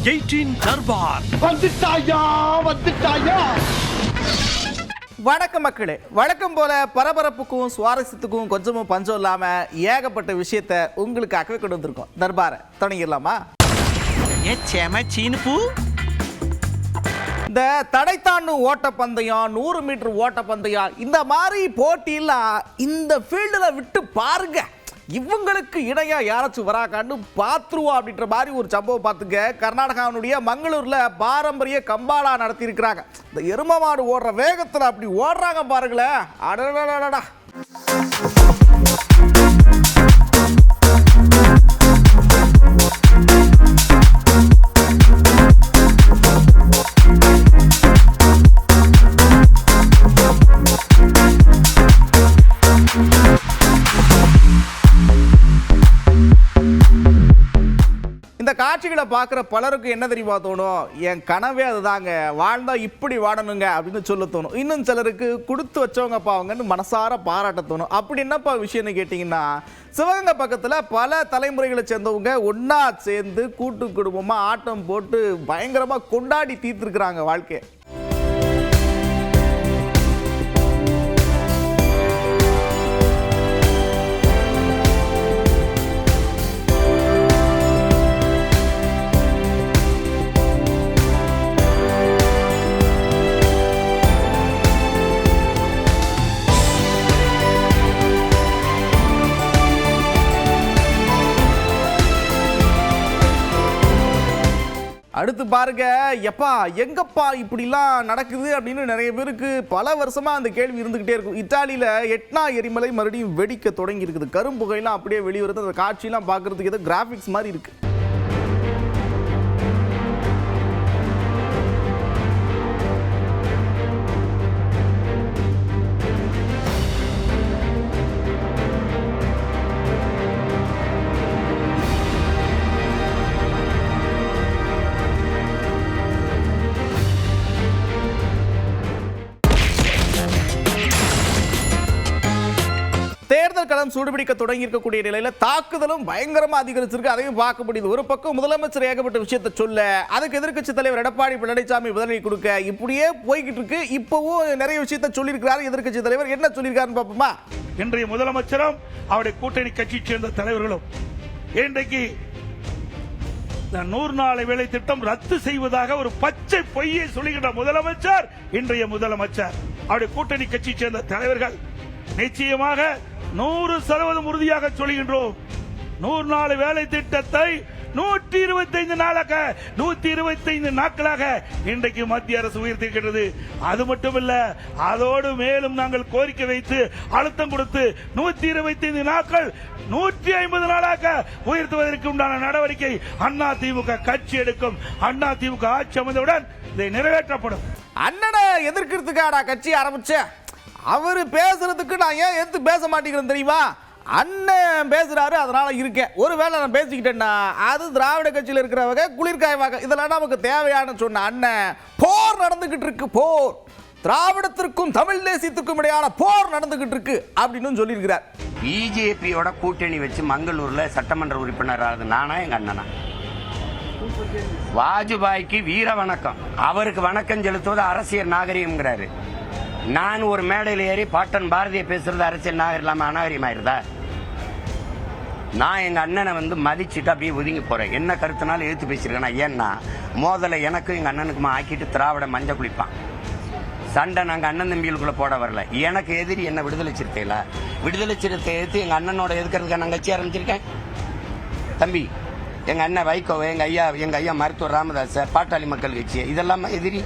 18 தர்பார். வணக்கம் மக்களே. வழக்கம் போல பரபரப்புக்கும் சுவாரஸ்யத்துக்கும் கொஞ்சமும் பஞ்சம் இல்லாம ஏகப்பட்ட விஷயத்தை உங்களுக்காகவே கொண்டு வந்திருக்கோம். தர்பாரை தொடங்கிடலாமா? இந்த தடை தாண்டும் ஓட்டப்பந்தயம், 100 மீட்டர் ஓட்டப்பந்தயம், இந்த மாதிரி போட்டியெல்லாம் இந்த ஃபீல்டில் விட்டு பாருங்க. இவங்களுக்கு இணையா யாராச்சும் வராக்கான்னு பார்த்துருவோம் அப்படின்ற மாதிரி ஒரு சம்பவம் பார்த்துங்க. கர்நாடகாவுடைய மங்களூர்ல பாரம்பரிய கம்பாலா நடத்தி இருக்கிறாங்க. இந்த எரும மாடு ஓடுற வேகத்தில் அப்படி ஓடுறாங்க பாருங்களேன். அடடடடா. இந்த காட்சிகளை பார்க்குற பலருக்கு என்ன தெரியுமா தோணும்? என் கனவே அதுதாங்க, வாழ்ந்தா இப்படி வாழணுங்க அப்படின்னு சொல்ல தோணும். இன்னும் சிலருக்கு கொடுத்து வச்சவங்கப்பா அவங்கன்னு மனசார பாராட்ட தோணும். அப்படி என்னப்பா விஷயம்னு கேட்டிங்கன்னா, சிவகங்கை பக்கத்தில் பல தலைமுறைகளை சேர்ந்தவங்க ஒன்றா சேர்ந்து கூட்டு குடும்பமாக ஆட்டம் போட்டு பயங்கரமாக கொண்டாடி தீர்த்துருக்குறாங்க வாழ்க்கையை. அடுத்து பாருங்க, எப்பா எங்கப்பா இப்படிலாம் நடக்குது அப்படின்னு நிறைய பேருக்கு பல வருஷமா அந்த கேள்வி இருந்துகிட்டே இருக்கும். இத்தாலியில எட்னா எரிமலை மறுபடியும் வெடிக்க தொடங்கி இருக்குது. கரும்புகையெல்லாம் அப்படியே வெளிவருது. அந்த காட்சியெல்லாம் பார்க்கறதுக்கு ஏதோ கிராஃபிக்ஸ் மாதிரி இருக்கு. தேர்தல் களம் சூடுபிடிக்க தொடங்கி இருக்கக்கூடிய நிலையில தாக்குதலும் பயங்கரமா அதிகரிச்சிருக்கு. அதையும் பார்க்க முடியுது. ஒரு பக்கம் முதலமைச்சர் ஏகப்பட்ட விஷயத்தை சொல்ல, அதுக்கு எதிர்க்கட்சி தலைவர் எடப்பாடி பழனிசாமி பதிலடி கொடுக்க, இப்படியே போய்கிட்டு இருக்கு. இப்பவும் நிறைய விஷயத்தை சொல்லியிருக்கிறார் எதிர்க்கட்சி தலைவர். என்ன சொல்லியிருக்காருன்னு பார்ப்போமா? இன்றைய முதலமைச்சரும் அவருடைய கூட்டணி கட்சியை சேர்ந்த தலைவர்களும் இன்றைக்கு 100 நாள் வேலை திட்டம் ரத்து செய்வதாக ஒரு பச்சை பொய்யை சொல்லுகின்ற முதலமைச்சர், இன்றைய முதலமைச்சர் அவருடைய கூட்டணி கட்சியை சேர்ந்த தலைவர்கள் நிச்சயமாக 100% உறுதியாக சொல்கின்றோம். 100 நாள் வேலை திட்டத்தை 125 நாட்களாக இன்றைக்கு மத்திய அரசு உயர்த்திருக்கிறது. அது மட்டுமல்ல, அதோடு மேலும் நாங்கள் கோரிக்கை வைத்து அழுத்தம் கொடுத்து 125 நாட்கள் 150 நாளாக உயர்த்துவதற்கு உண்டான நடவடிக்கை அண்ணா திமுக கட்சி எடுக்கும். அண்ணா திமுக ஆட்சி அமைந்தவுடன் இதை நிறைவேற்றப்படும். அண்ணனை எதிர்க்கிறதுக்காடா கட்சி ஆரம்பிச்ச? அவரு பேசுறதுக்கு நான் ஏன் எடுத்து பேச மாட்டேங்கிறேன் தெரியுமா? அண்ணன் பேசுறாரு, அதனால இருக்கேன். ஒருவேளை நான் பேசிக்கிட்டேன்னா அது திராவிட கட்சியில் இருக்கிறவங்க குளிர்காய்வாங்க. இதெல்லாம் நமக்கு தேவையான சொன்ன அண்ணன். போர் நடந்துகிட்டு இருக்கு, போர். திராவிடத்திற்கும் தமிழ் தேசியத்திற்கும் இடையான போர் நடந்துகிட்டு இருக்கு அப்படின்னு சொல்லியிருக்கிறார். பிஜேபியோட கூட்டணி வச்சு மங்களூர்ல சட்டமன்ற உறுப்பினர் ஆகுது நானா எங்க அண்ணனா? வாஜ்பாய்க்கு வீர வணக்கம், அவருக்கு வணக்கம் செலுத்துவது அரசியல் நாகரிகம்ங்கிறாரு. நான் ஒரு மேடையில் ஏறி பாட்டன் பாரதிய பேசுறது அரசியல் நாகரிகம் இல்லாம அநாகரிகமாயிருதா? நான் எங்க அண்ணனை மதிச்சுட்டு அப்படியே ஒதுங்கி போறேன். என்ன கருத்துனாலும் எழுத்து பேசிருக்கேன். ஏன்னா மோதலை எனக்கும் எங்க அண்ணனுக்குமா ஆக்கிட்டு திராவிட மஞ்ச குளிப்பான். சண்டை நாங்க அண்ணன் தம்பிகளுக்குள்ள போட வரல. எனக்கு எதிரி என்ன விடுதலை சிறுத்தைல. விடுதலை சிறுத்தை எடுத்து எங்க அண்ணனோட எதுக்கிறதுக்கு நான் கட்சி ஆரம்பிச்சிருக்கேன். தம்பி, எங்க அண்ணன் வைகோ, எங்க ஐயா மருத்துவர் ராமதாஸ், பாட்டாளி மக்கள் கட்சி, இதெல்லாம் எதிரி.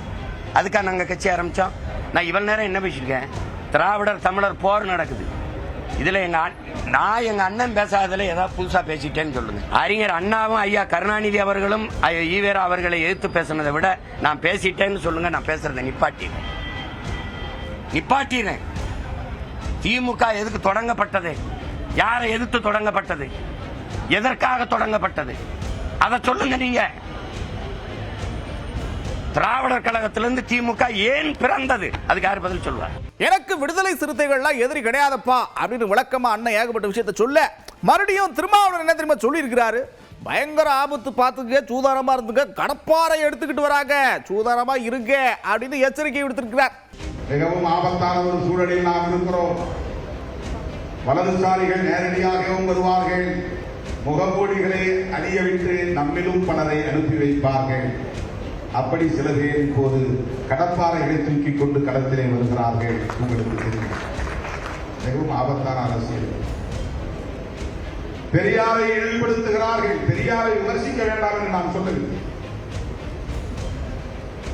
அதுக்காக நாங்க கட்சி ஆரம்பிச்சோம். நான் இவ்வளவு நேரம் என்ன பேசிருக்கேன்? திராவிடர் தமிழர் போர் நடக்குது. இதுல நான் எங்க அண்ணன் பேசாததுல ஏதாவது புதுசா பேசிட்டேன்னு சொல்லுங்க. அறிஞர் அண்ணாவும் ஐயா கருணாநிதி அவர்களும் ஈவேரா அவர்களை எதிர்த்து பேசினதை விட நான் பேசிட்டேன்னு சொல்லுங்க. நான் பேசுறதை நிப்பாட்டினேன். திமுக எதுக்கு தொடங்கப்பட்டது? யாரை எதிர்த்து தொடங்கப்பட்டது? எதற்காக தொடங்கப்பட்டது? அதை சொல்லுங்க. நீங்க திராவிடர் கழகத்திலிருந்து திமுக ஏன் பிறந்தது? அதுக்கு யார் பதில் சொல்வார்? எனக்கு விடுதலை சிறுத்தைகள்லாம் எதிரி கிடையாதப்பா அப்படின்னு விளக்கமா அண்ணன் ஏகப்பட்ட விஷயத்தை சொல்ல, மறுபடியும் திருமாவளவன் என்ன தெரியுமா சொல்லி இருக்கிறாரு? பயங்கர ஆபத்து பார்த்துக்க, சூதானமா இருந்துக்க, கடப்பாறை எடுத்துக்கிட்டு வராங்க, சூதானமா இருங்க அப்படின்னு எச்சரிக்கை விடுத்திருக்கிறார். மிகவும் ஆபத்தான ஒரு சூழலில் நாம் இருக்கிறோம். வலதுசாரிகள் நேரடியாகவும் வருவார்கள், முகமூடிகளை அணியவிட்டு நம்மிலும் பலரை அனுப்பி வைப்பார்கள். அப்படி சில பேர் இப்போது கடப்பாறைகளை தூக்கிக் கொண்டு களத்திலே வருகிறார்கள். உங்களுக்கு தெரியும், மிகவும் ஆபத்தான அரசியல். பெரியாரை இழிவுபடுத்துகிறார்கள். பெரியாரை விமர்சிக்க வேண்டாம் என்று நாம் சொல்லவில்லை.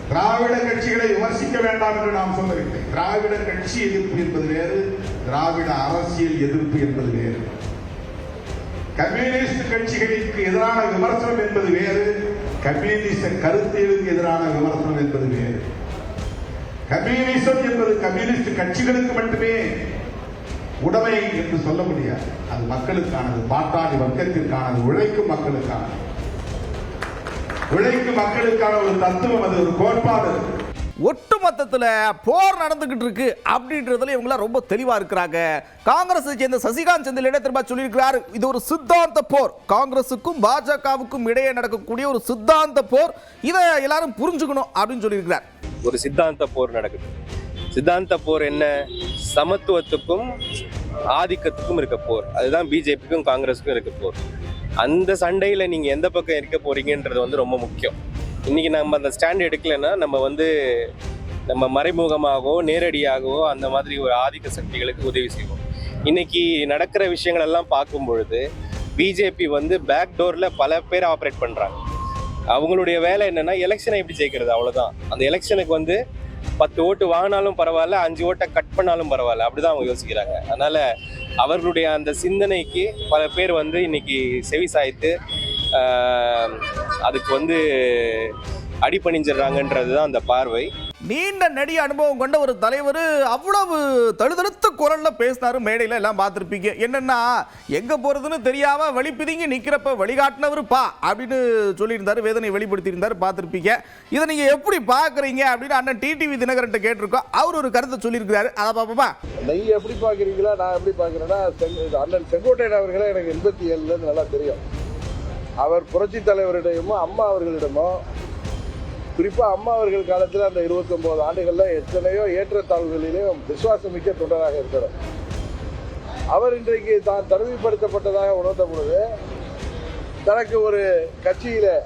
திராவிட கட்சிகளை விமர்சிக்க வேண்டாம் என்று நாம் சொல்லவில்லை. திராவிட கட்சி எதிர்ப்பு என்பது வேறு, திராவிட அரசியல் எதிர்ப்பு என்பது வேறு. கம்யூனிஸ்ட் கட்சிகளுக்கு எதிரான விமர்சனம் என்பது வேறு, கம்யூனிஸ்ட் கருத்தியலுக்கு எதிரான விமர்சனம் என்பது வேறு. கம்யூனிசம் என்பது கம்யூனிஸ்ட் கட்சிகளுக்கு மட்டுமே உடைமை என்று சொல்ல முடியாது. அது மக்களுக்கானது, பாட்டாளி வர்க்கத்திற்கானது, உழைக்கும் மக்களுக்கானது. உழைக்கும் மக்களுக்கான ஒரு தத்துவம், அது ஒரு கோட்பாடு. ஒட்டு மொத்தத்தில் போர் நடந்துகிட்டு இருக்கு அப்படின்றதுல இவங்களாம் ரொம்ப தெளிவா இருக்கிறாங்க. காங்கிரஸை சேர்ந்த சசிகாந்த் செந்தில் திரும்ப சொல்லியிருக்கிறார், இது ஒரு சித்தாந்த போர், காங்கிரசுக்கும் பாஜகவுக்கும் இடையே நடக்கக்கூடிய ஒரு சித்தாந்த போர், இதை எல்லாரும் புரிஞ்சுக்கணும் அப்படின்னு சொல்லியிருக்கிறார். ஒரு சித்தாந்த போர் நடக்குது. சித்தாந்த போர் என்ன? சமத்துவத்துக்கும் ஆதிக்கத்துக்கும் இருக்க போர். அதுதான் பிஜேபிக்கும் காங்கிரஸுக்கும் இருக்க போர். அந்த சண்டையில நீங்க எந்த பக்கம் இருக்க போறீங்கன்றது வந்து ரொம்ப முக்கியம். இன்னைக்கு நம்ம அந்த ஸ்டாண்ட் எடுக்கலைன்னா நம்ம மறைமுகமாகவோ நேரடியாகவோ அந்த மாதிரி ஒரு ஆதிக்க சக்திகளுக்கு உதவி செய்வோம். இன்னைக்கு நடக்கிற விஷயங்கள் எல்லாம் பார்க்கும் பொழுது பிஜேபி வந்து பேக் டோர்ல பல பேர் ஆப்ரேட் பண்றாங்க. அவங்களுடைய வேலை என்னன்னா எலெக்ஷனை எப்படி ஜெயிக்கிறது, அவ்வளவுதான். அந்த எலெக்ஷனுக்கு வந்து 10 ஓட்டு வாங்கினாலும் பரவாயில்ல, 5 ஓட்டை கட் பண்ணாலும் பரவாயில்ல, அப்படிதான் அவங்க யோசிக்கிறாங்க. அதனால அவர்களுடைய அந்த சிந்தனைக்கு பல பேர் வந்து இன்னைக்கு செவி சாய்த்து அதுக்கு வந்து அடிபணிஞ்சிடறாங்கன்றது தான் அந்த பார்வை. நீண்ட நெடிய அனுபவம் கொண்ட ஒரு தலைவர் அவ்வளவு தழுதழுத்த குரல்ல பேசினாரு. மேடையில எல்லாம் பார்த்துருப்பீங்க. என்னன்னா, எங்க போறதுன்னு தெரியாம வழிப்பிதிங்கி நிக்கிறப்ப வழிகாட்டினவர் பா அப்படின்னு சொல்லியிருந்தாரு, வேதனை வெளிப்படுத்தி இருந்தாரு, பார்த்துருப்பீங்க. இதை நீங்க எப்படி பாக்குறீங்க அப்படின்னு அண்ணன் டிடிவி தினகரன் கேட்டிருக்கோம். அவர் ஒரு கருத்தை சொல்லியிருக்கிறாரு, அதை பாப்போமா? நீங்க எப்படி பாக்குறீங்களா, நான் எப்படி பாக்குறேன்னா, அண்ணன் செங்கோட்டையன் அவர்களே எனக்கு 87 நல்லா தெரியும். அவர் புரட்சி தலைவரிடமோ அம்மா அவர்களிடமோ, குறிப்பா அம்மா அவர்கள் காலத்தில் அந்த 29 ஆண்டுகள்ல எத்தனையோ ஏற்றத்தாழ்வுகளிலும் விசுவாசமிக்க தொண்டராக இருக்கிறார். அவர் இன்றைக்கு தான் தனிமைப்படுத்தப்பட்டதாக உணர்ந்த பொழுது தனக்கு ஒரு கட்சியில,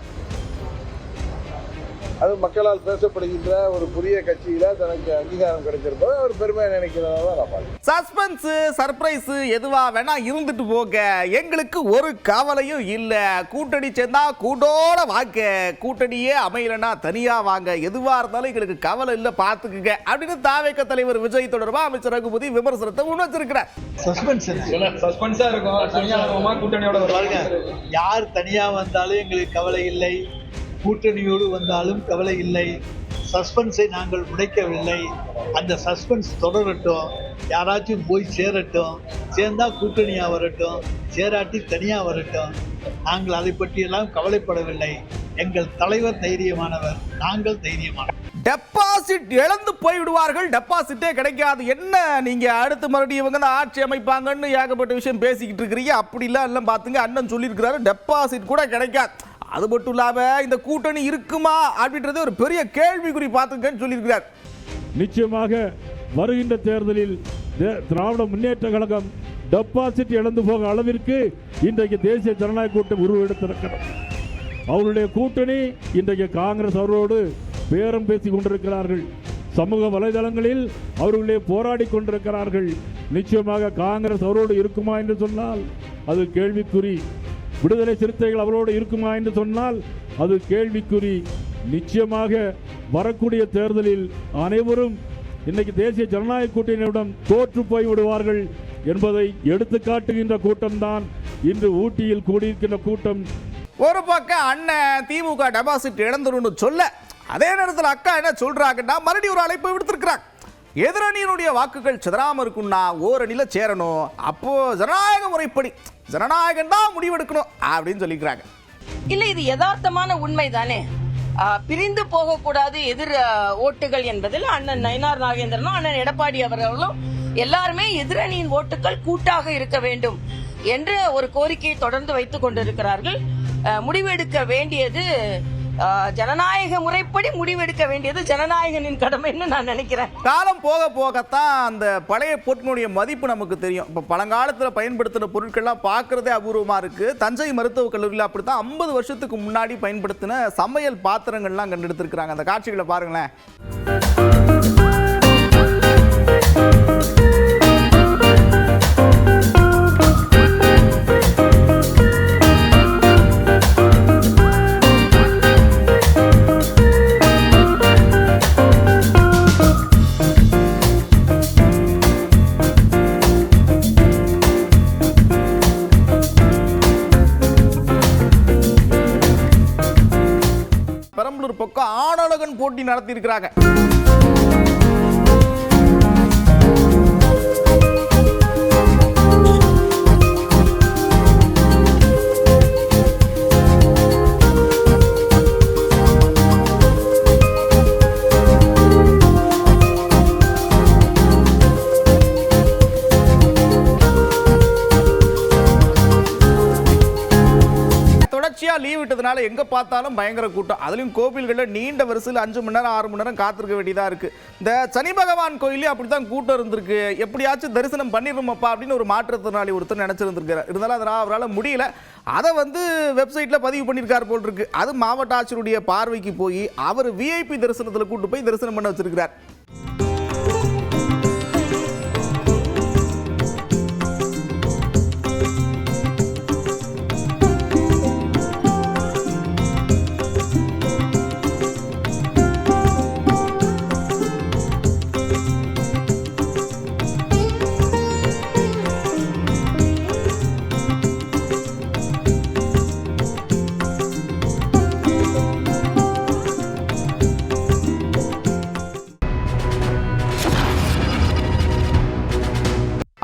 அது மக்களால் பேசப்படுகின்ற ஒரு புதிய கட்சியில தனக்கு அங்கீகாரம் கிடைச்சிருப்பது அவர் பெருமையை நினைக்கிறதா நான் பார்க்கிறேன். சஸ்பென்ஸ், சர்ப்ரைஸ் எதுவா வேணா இருந்துட்டு போக, எங்களுக்கு ஒரு கவலையும் இல்ல. கூட்டணி சேர்ந்தா கூட்டோட வாங்க, கூட்டணியே அமையலன்னா தனியா வாங்க, எதுவா இருந்தாலும் எங்களுக்கு கவலை இல்ல, பாத்துக்குங்க அப்படின்னு தாவேக தலைவர் விஜய் தொடர்பா அமைச்சர் ரகுபதி விமர்சனத்தை முன் வச்சிருக்கிறார். சஸ்பென்ஸா இருக்கும், தனியா வருமா கூட்டணியோட வருவாங்க. யார் தனியா வந்தாலும் எங்களுக்கு கவலை இல்லை, கூட்டணியோடு வந்தாலும் கவலை இல்லை. சஸ்பென்ஸை நாங்கள் உடைக்கவில்லை. அந்த சஸ்பென்ஸ் தொடரட்டும், யாராச்சும் போய் சேரட்டும், சேர்ந்தா கூட்டணியா வரட்டும், சேராட்டி தனியா வரட்டும். நாங்கள் அதை பற்றியெல்லாம் கவலைப்படவில்லை. எங்கள் தலைவர் தைரியமானவர், நாங்கள் தைரியமானவர். டெபாசிட் இழந்து போய்விடுவார்கள், டெபாசிட்டே கிடைக்காது. என்ன நீங்க அடுத்து மறுபடியும் இவங்க தான் ஆட்சி அமைப்பாங்கன்னு ஏகப்பட்ட விஷயம் பேசிக்கிட்டு இருக்கிறீங்க. அப்படிலாம் எல்லாம் பார்த்துங்க, அண்ணன் சொல்லியிருக்கிறாரு டெபாசிட் கூட கிடைக்காது. அது மட்டும் இல்லாம இந்த கூட்டணி இருக்குமா அப்படின்றது ஒரு பெரிய கேள்விக்குறி பார்த்துங்கன்னு சொல்லியிருக்கிறார். நிச்சயமாக வருகின்ற தேர்தலில் திராவிட முன்னேற்ற கழகம் டெபாசிட் இழந்து போக அளவிற்கு இன்றைக்கு தேசிய ஜனநாயக கூட்டம் உருவெடுத்திருக்கிறது. அவருடைய கூட்டணி இன்றைக்கு காங்கிரஸ் அவரோடு பேரம் பேசிக் கொண்டிருக்கிறார்கள். சமூக வலைதளங்களில் அவர்களே போராடி கொண்டிருக்கிறார்கள். நிச்சயமாக காங்கிரஸ் அவரோடு இருக்குமா என்று சொன்னால் அது கேள்விக்குறி. விடுதலை சிறுத்தைகள் அவரோடு இருக்குமா என்று சொன்னால் அது கேள்விக்குறி. நிச்சயமாக வரக்கூடிய தேர்தலில் அனைவரும் இன்னைக்கு தேசிய ஜனநாயக கூட்டணியிடம் தோற்று போய் விடுவார்கள் என்பதை எடுத்து காட்டுகின்ற கூட்டம்தான் இன்று ஊட்டியில் கூடியிருக்கின்ற கூட்டம். ஒரு பக்கம் அண்ணன் திமுக டெபாசிட் இழந்துருன்னு சொல்ல, அதே நேரத்தில் அக்கா என்ன சொல்றாங்கன்னா மறுபடியும் ஒரு அழைப்பு விடுத்திருக்கிறாங்க. எதிரணியினுடைய வாக்குகள் சிதறாம இருக்குன்னா ஓரணியில சேரணும், அப்போ ஜனநாயக முறைப்படி ஜனநாயகம் தான் முடிவெடுக்கணும் அப்படின்னு சொல்லிக்கிறாங்க. இல்ல, இது யதார்த்தமான உண்மைதானே. பிரிந்து போகக்கூடாது எதிர் ஓட்டுகள் என்பதில் அண்ணன் நயினார் நாகேந்திரனும் அண்ணன் எடப்பாடி அவர்களும் எல்லாருமே எதிரணியின் ஓட்டுகள் கூட்டாக இருக்க வேண்டும் என்று ஒரு கோரிக்கையை தொடர்ந்து வைத்துக் கொண்டிருக்கிறார்கள். முடிவெடுக்க வேண்டியது ஜனநாயக முறைப்படி முடிவெடுக்க வேண்டியது ஜனநாயகனின் கடமைன்னு நான் நினைக்கிறேன். காலம் போக போகத்தான் அந்த பழைய பொருட்களுடைய மதிப்பு நமக்கு தெரியும். இப்போ பழங்காலத்தில் பயன்படுத்தின பொருட்கள்லாம் பார்க்கறதே அபூர்வமா இருக்கு. தஞ்சை மருத்துவக் கல்லூரியில் அப்படித்தான் 50 வருஷத்துக்கு முன்னாடி பயன்படுத்தின சமையல் பாத்திரங்கள்லாம் கண்டெடுத்திருக்கிறாங்க. அந்த காட்சிகளை பாருங்களேன். பெரம்பலூர் பக்கம் ஆடழகன் போட்டி நடத்தி இருக்கிறாங்க. தொடர்ச்சியா லீவ் விட்டதுனால எங்க பார்த்தாலும் பயங்கர கூட்டம். அதுலயும் கோவில்களில் நீண்ட வரிசையில் 5 மணி நேரம் 6 மணி நேரம் காத்திருக்க வேண்டியதா இருக்கு. இந்த சனி பகவான் கோயிலே அப்படித்தான் கூட்டம் இருந்திருக்கு. எப்படியாச்சும் தரிசனம் பண்ணிடுமப்பா அப்படின்னு ஒரு மாற்றுத்திறனாளி ஒருத்தர் நினைச்சிருந்திருக்காரு. இருந்தாலும் அதனால் அவரால் முடியல. அதை வெப்சைட்ல பதிவு பண்ணியிருக்காரு போல் இருக்கு. அது மாவட்ட ஆட்சியருடைய பார்வைக்கு போய் அவர் விஐபி தரிசனத்தில் கூட்டு போய் தரிசனம் பண்ண வச்சிருக்கிறார்.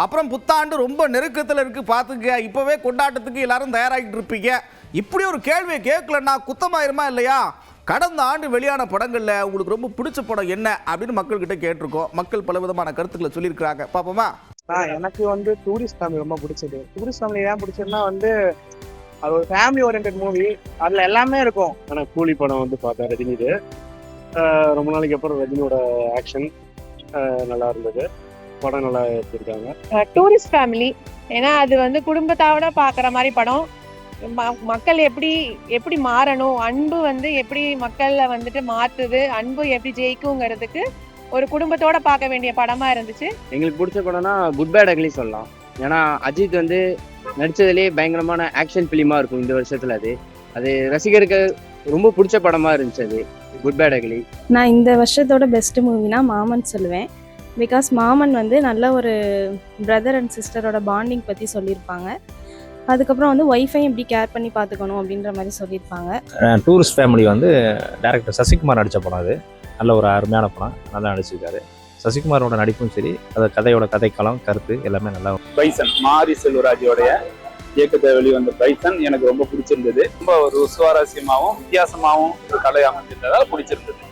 அப்புறம் புத்தாண்டு ரொம்ப நெருக்கத்தில் இருக்கு பார்த்துக்க. இப்போவே கொண்டாட்டத்துக்கு எல்லாரும் தயாராகிட்டு இருப்பீங்க. இப்படி ஒரு கேள்வியை கேட்கலன்னா குத்தமாயிருமா இல்லையா? கடந்த ஆண்டு வெளியான படங்களில் உங்களுக்கு ரொம்ப பிடிச்ச படம் என்ன அப்படின்னு மக்கள்கிட்ட கேட்டிருக்கோம். மக்கள் பல விதமான கருத்துக்களை சொல்லியிருக்கிறாங்க. பாப்போமா? எனக்கு டூரிஸ்ட் ஃபேமிலி ரொம்ப பிடிச்சது. டூரிஸ்ட் ஃபேமிலி ஏன் பிடிச்சதுன்னா அது ஒரு ஃபேமிலி ஓரியன்ட் மூவி. அதில் எல்லாமே இருக்கும். ஆனால் கூலி படம் பார்த்தேன் ரஜினிது. ரொம்ப நாளைக்கு அப்புறம் ரஜினியோட ஆக்ஷன் நல்லா இருந்தது. படம் நல்லா எடுத்திருக்காங்க. டூரிஸ்ட் ஃபேமிலி ஏன்னா அது குடும்பத்தோட பார்க்குற மாதிரி படம். மக்கள் எப்படி மாறணும், அன்பு எப்படி மக்களை மாற்றுது, அன்பு எப்படி ஜெயிக்குங்கிறதுக்கு ஒரு குடும்பத்தோட பார்க்க வேண்டிய படமா இருந்துச்சு. எங்களுக்கு பிடிச்ச படம்னா குட் பேட் அக்லி சொல்லலாம். ஏன்னா அஜித் நடிச்சதுலேயே பயங்கரமான ஆக்ஷன் ஃபிலிமா இருக்கும் இந்த வருஷத்துல. அது ரசிகருக்கு ரொம்ப பிடிச்ச படமா இருந்துச்சு. அது குட் பேட் அக்லி. நான் இந்த வருஷத்தோட பெஸ்ட் மூவினா மாமன் சொல்லுவேன். பிகாஸ் மாமன் நல்ல ஒரு பிரதர் அண்ட் சிஸ்டரோட பாண்டிங் பற்றி சொல்லியிருப்பாங்க. அதுக்கப்புறம் ஒய்ஃபையும் எப்படி கேர் பண்ணி பார்த்துக்கணும் அப்படின்ற மாதிரி சொல்லியிருப்பாங்க. டூரிஸ்ட் ஃபேமிலி டைரக்டர் சசிகுமார் நடித்த படம். அது நல்ல ஒரு அருமையான படம். நல்லா நடிச்சிருக்காரு. சசிகுமாரோட நடிப்பும் சரி, அது கதையோட கதைக்களம் கருத்து எல்லாமே நல்லா. பைசன் மாரி செல்வராஜோடைய இயக்கத்தை வெளிவந்த பைசன் எனக்கு ரொம்ப பிடிச்சிருந்தது. ரொம்ப ஒரு சுவாரஸ்யமாகவும் வித்தியாசமாகவும் ஒரு கலை அமைஞ்சிருந்ததால பிடிச்சிருந்தது.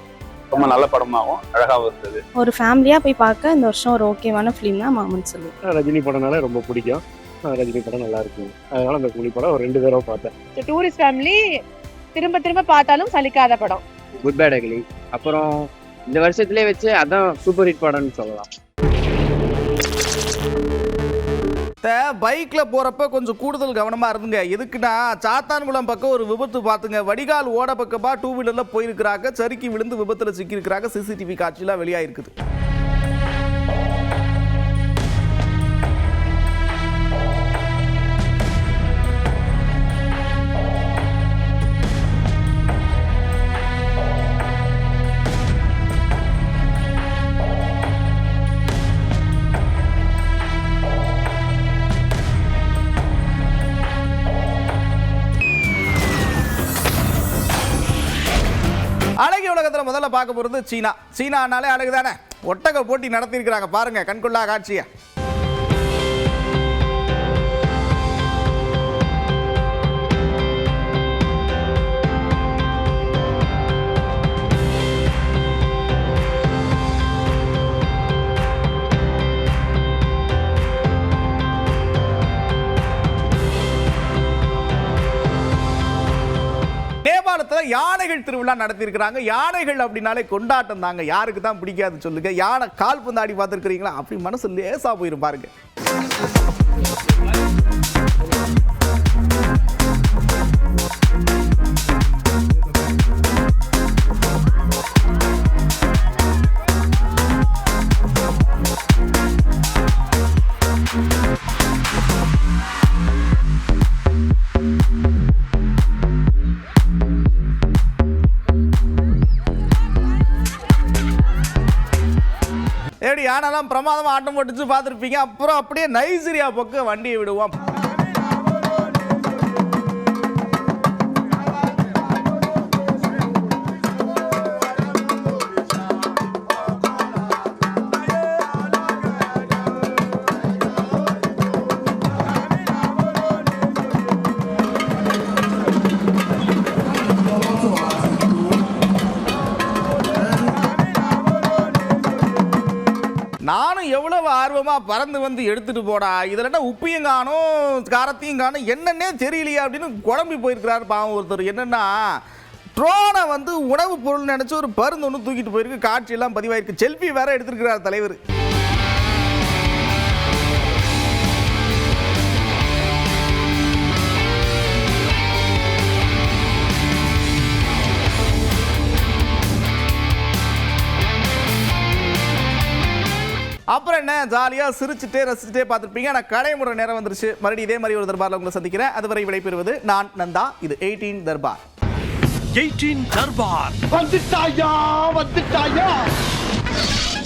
ரொம்ப நல்ல படமாகவும் அழகாகவும் இருந்தது. ஒரு ஃபேமிலியாக போய் பார்க்க இந்த வருஷம் ஒரு ஓகேவான ஃபிலிம்னா மாமன் சொல்லுவேன். ரஜினி படம்னால ரொம்ப பிடிக்கும். ரஜினி படம் நல்லா இருக்கும். அதனால அந்த கூலி படம் 2 தடவை பார்த்தேன். டூரிஸ்ட் ஃபேமிலி திரும்ப திரும்ப பார்த்தாலும் சலிக்காத படம். Good Bad Ugly. அப்புறம் இந்த வருஷத்துலேயே வச்சு அதான் சூப்பர் ஹிட் படம்னு சொல்லலாம். பைக்ல போறப்ப கொஞ்சம் கூடுதல் கவனமா இருந்துங்க. எதுக்குன்னா சாத்தான்குளம் பக்கம் ஒரு விபத்து பார்த்துங்க. வடிகால் ஓட பக்கமா 2 வீலர்ல போயிருக்கிறாங்க. சறுக்கி விழுந்து விபத்துல சிக்கி இருக்கிறாங்க. சிசிடிவி காட்சியெல்லாம் வெளியாயிருக்குது. அழகி உலகத்தில் முதல்ல பார்க்க போகிறது சீனா. சீனானாலே அழகுதானே. ஒட்டக போட்டி நடத்தியிருக்கிறாங்க. பாருங்க கண்கொள்ளா காட்சியை. யானைகள் திருவிழா நடத்தியிருக்கிறாங்க. யானைகள் அப்படின்னாலே கொண்டாட்டம் தாங்க, யாருக்கு தான் பிடிக்காது சொல்லுங்க. யானை கால்பந்து ஆடி பார்த்துருக்கிறீங்களா? அப்படி மனசு லேசா போயிரும் பாருங்க. எப்படி யானெல்லாம் பிரமாதமா ஆட்டம் போட்டுச்சு பார்த்துருப்பீங்க. அப்புறம் அப்படியே நைஜீரியா பக்கம் வண்டியை விடுவோம். நானும் எவ்வளவு ஆர்வமா பறந்து வந்து எடுத்துட்டு போடா, இதுல என்ன உப்பையும் காணும் காரத்தையும் காணும் என்னன்னே தெரியலையா அப்படின்னு குழம்பி போயிருக்கிறாரு பாவம் ஒருத்தர். என்னன்னா ட்ரோனை வந்து உணவு பொருள் நினைச்சு ஒரு பருந்து ஒன்று தூக்கிட்டு போயிருக்கு. காட்சியெல்லாம் பதிவாயிருக்கு. செல்ஃபி வேற எடுத்திருக்கிறார் தலைவர். அப்புறம் என்ன ஜாலியாக சிரிச்சுட்டே ரசிச்சுட்டே பார்த்துருப்பீங்க. ஆனால் கடைமுறை நேரம் வந்துருச்சு. மறுபடியும் இதே மாதிரி ஒரு தர்பாரில் உங்களை சந்திக்கிறேன். அதுவரை விடைபெறுவது நான் நந்தா. இது 18 தர்பார். 18 தர்பார் வந்துட்டாயா.